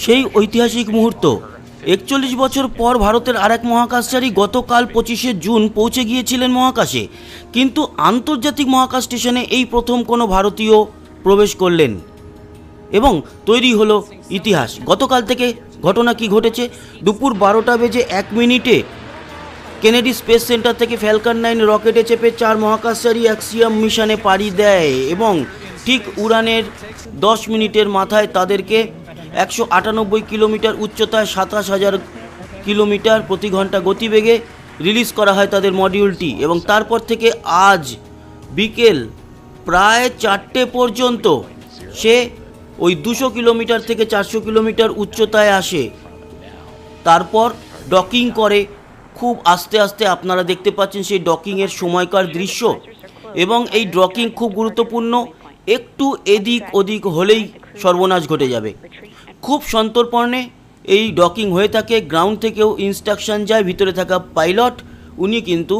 সেই ঐতিহাসিক মুহূর্ত ৪১ বছর পর ভারতের আরেক মহাকাশচারী গতকাল ২৫শে জুন পৌঁছে গিয়েছিলেন মহাকাশে, কিন্তু আন্তর্জাতিক মহাকাশ স্টেশনে এই প্রথম কোনো ভারতীয় প্রবেশ করলেন এবং তৈরি হলো ইতিহাস। গতকাল থেকে ঘটনা কি ঘটেছে, দুপুর ১২:০১ কেনেডি স্পেস সেন্টার থেকে ফ্যালকন ৯ রকেটে চেপে ৪ মহাকাশচারী অ্যাক্সিয়াম মিশনে পাড়ি দেয় এবং ঠিক উড়ানের ১০ মিনিটের মাথায় তাদেরকে ১৯৮ কিলোমিটার উচ্চতায় ২৭,০০০ কিলোমিটার প্রতি ঘন্টা গতিবেগে রিলিজ করা হয় তাদের মডিউলটি। এবং তারপর থেকে আজ বিকেল প্রায় ৪টে পর্যন্ত সে ওই ২০০ কিলোমিটার থেকে ৪০০ কিলোমিটার উচ্চতায় আসে, তারপর ডকিং করে। খুব আস্তে আস্তে আপনারা দেখতে পাচ্ছেন সেই ডকিংয়ের সময়কার দৃশ্য, এবং এই ডকিং খুব গুরুত্বপূর্ণ। একটু এদিক ওদিক হলেই সর্বনাশ ঘটে যাবে। খুব সন্তর্পণে এই ডকিং হয়ে থাকে। গ্রাউন্ড থেকেও ইনস্ট্রাকশন যায় ভিতরে থাকা পাইলট, উনি কিন্তু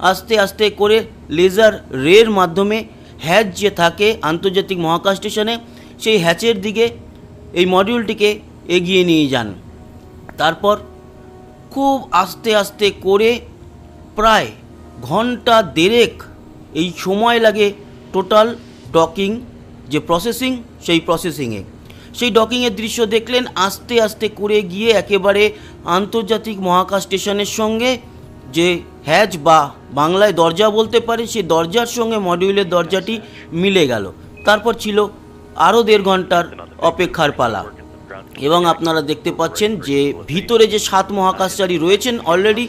আস্তে আস্তে করে লেজার রের মাধ্যমে হ্যাচ যে থাকে আন্তর্জাতিক মহাকাশ স্টেশনে, সেই হ্যাচের দিকে এই মডিউলটিকে এগিয়ে নিয়ে যান। তারপর খুব আস্তে আস্তে করে প্রায় ঘন্টা দেড়েক এই সময় লাগে টোটাল ডকিং যে প্রসেসিং, সেই প্রসেসিংয়ে। সেই ডকিংয়ের দৃশ্য দেখলেন আস্তে আস্তে করে গিয়ে একেবারে আন্তর্জাতিক মহাকাশ স্টেশনের সঙ্গে যে হ্যাচ বা বাংলায় দরজা বলতে পারে, সেই দরজার সঙ্গে মডিউলের দরজাটি মিলে গেল। তারপর ছিল আরও ১.৫ ঘন্টার অপেক্ষার পালা। এবং আপনারা দেখতে পাচ্ছেন যে ভিতরে যে ৭ মহাকাশচারী রয়েছেন অলরেডি,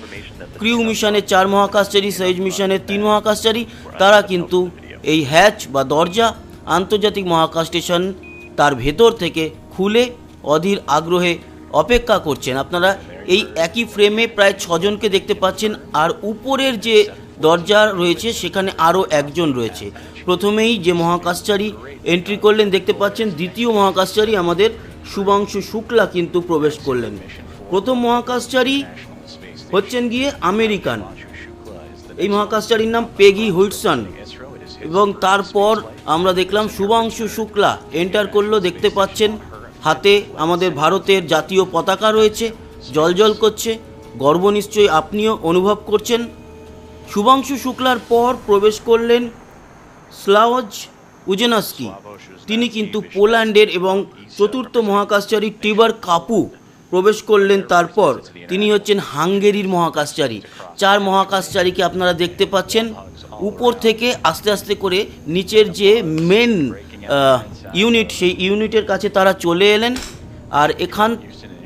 ক্রিউ মিশনে ৪ মহাকাশচারী, সয়েজ মিশনের ৩ মহাকাশচারী, তারা কিন্তু এই হ্যাচ বা দরজা আন্তর্জাতিক মহাকাশ স্টেশন তার ভেতর থেকে খুলে অধীর আগ্রহে অপেক্ষা করছেন। আপনারা এই একই ফ্রেমে প্রায় ৬ জনকে দেখতে পাচ্ছেন, আর উপরের যে দরজা রয়েছে সেখানে আরও একজন রয়েছে। প্রথমেই যে মহাকাশচারী এন্ট্রি করলেন দেখতে পাচ্ছেন, দ্বিতীয় মহাকাশচারী আমাদের শুভাংশু শুক্লা কিন্তু প্রবেশ করলেন। প্রথম মহাকাশচারী হচ্ছেন গিয়ে আমেরিকান, এই মহাকাশচারীর নাম পেগি হুইটসন। এবং তারপর আমরা দেখলাম শুভাংশু শুক্লা এন্টার করলো। দেখতে পাচ্ছেন হাতে আমাদের ভারতের জাতীয় পতাকা রয়েছে, জলজল করছে। গর্ব নিশ্চয়ই আপনিও অনুভব করছেন। শুভাংশু শুক্লার পর প্রবেশ করলেন স্লাওজ উজেনাস্কি, তিনি কিন্তু পোল্যান্ডের, এবং চতুর্থ মহাকাশচারী টিবার কাপু প্রবেশ করলেন। তারপর তিনি হচ্ছেন হাঙ্গেরির মহাকাশচারী। ৪ মহাকাশচারীকে আপনারা দেখতে পাচ্ছেন। উপর থেকে আস্তে আস্তে করে নিচের যে মেন ইউনিট, সেই ইউনিটের কাছে তারা চলে এলেন, আর এখান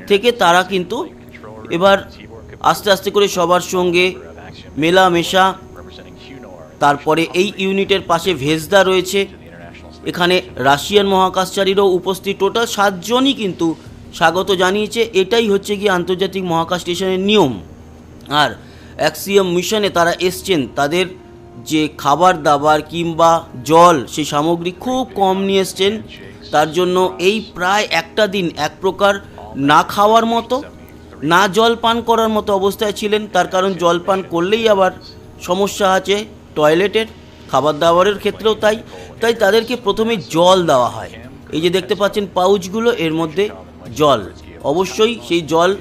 থেকে তারা কিন্তু এবার আস্তে আস্তে করে সবার সঙ্গে মেলামেশা। তারপরে এই ইউনিটের পাশে ভেজদা রয়েছে, এখানে রাশিয়ান মহাকাশচারীরও উপস্থিত। টোটাল ৭ জনই কিন্তু স্বাগত জানিয়েছে। এটাই হচ্ছে গিয়ে আন্তর্জাতিক মহাকাশ স্টেশনের নিয়ম। আর অ্যাক্সিয়াম মিশনে তারা এসছেন, তাদের যে খাবার দাবার কিংবা জল, সেই সামগ্রী খুব কম নিয়ে এসছেন। তার জন্য এই প্রায় একটা দিন এক প্রকার না খাওয়ার মতো, না জল পান করার মতো অবস্থায় ছিলেন। তার কারণ জল পান করলেই আবার সমস্যা আছে টয়লেটের, খাবার দাবারের ক্ষেত্রেও তাই তাদেরকে প্রথমে জল দেওয়া হয়। এই যে দেখতে পাচ্ছেন পাউচগুলো, এর মধ্যে জল, অবশ্যই সেই জল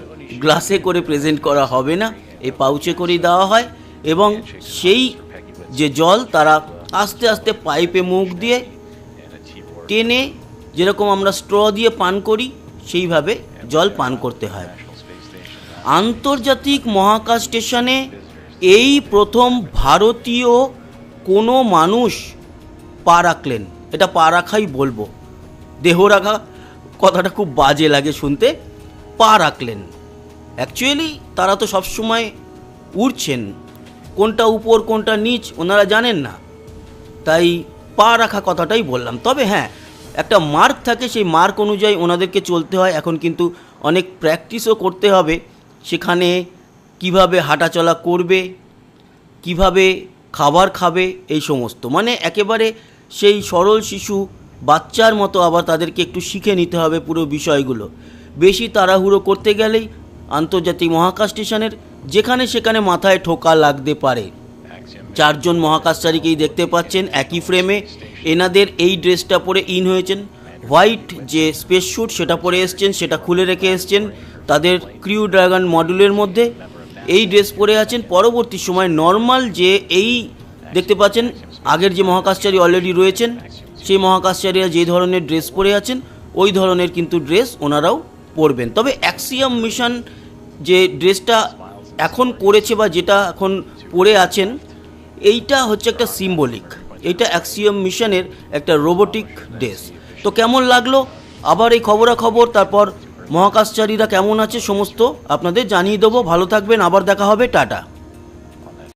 গ্লাসে করে প্রেজেন্ট করা হবে না, এই পাউচে করেই দেওয়া হয়। এবং সেই যে জল তারা আস্তে আস্তে পাইপে মুখ দিয়ে টেনে, যেরকম আমরা স্ট্র দিয়ে পান করি সেইভাবে জল পান করতে হয়। আন্তর্জাতিক মহাকাশ স্টেশনে এই প্রথম ভারতীয় কোনো মানুষ পা রাখলেন। এটা পা রাখাই বলবো, দেহ রাখা কথাটা খুব বাজে লাগে শুনতে। পা রাখলেন, অ্যাকচুয়ালি তারা তো সবসময় উড়ছেন, কোনটা উপর কোনটা নিচ ওনারা জানেন না, তাই পা রাখা কথাটাই বললাম। তবে হ্যাঁ, একটা মার্ক থাকে, সেই মার্ক অনুযায়ী ওনাদেরকে চলতে হয়। এখন কিন্তু অনেক প্র্যাকটিসও করতে হবে, সেখানে কিভাবে হাঁটাচলা করবে, কিভাবে খাবার খাবে, এই সমস্ত, মানে একেবারে সেই সরল শিশু বাচ্চার মতো আবার তাদেরকে একটু শিখে নিতে হবে পুরো বিষয়গুলো। বেশি তাড়াহুড়ো করতে গেলেই আন্তর্জাতিক মহাকাশ স্টেশনের যেখানে সেখানে মাথায় ঠোকা লাগতে পারে। 4 জন মহাকাশচারীকেই দেখতে পাচ্ছেন একই ফ্রেমে, এনাদের এই ড্রেসটা পরে ইন হয়েছেন। হোয়াইট যে স্পেস স্যুট সেটা পরে এসছেন, সেটা খুলে রেখে এসছেন তাদের ক্রিউ ড্রাগন মডিউলের মধ্যে। এই ড্রেস পরে আছেন। পরবর্তী সময় নর্মাল যে এই দেখতে পাচ্ছেন আগের যে মহাকাশচারী অলরেডি রয়েছেন, সেই মহাকাশচারীরা যে ধরনের ড্রেস পরে আছেন ওই ধরনের কিন্তু ড্রেস ওনারাও পরবেন। তবে অ্যাক্সিয়াম মিশন যে ড্রেসটা এখন করেছে বা যেটা এখন পরে আছেন, এইটা হচ্ছে একটা সিম্বলিক, এইটা অ্যাক্সিয়াম মিশনের একটা রোবোটিক ড্রেস। তো কেমন লাগলো আবার এই খবরাখবর, তারপর মহাকাশচারীরা কেমন আছে সমস্ত আপনাদের জানিয়ে দেবো। ভালো থাকবেন, আবার দেখা হবে, টাটা।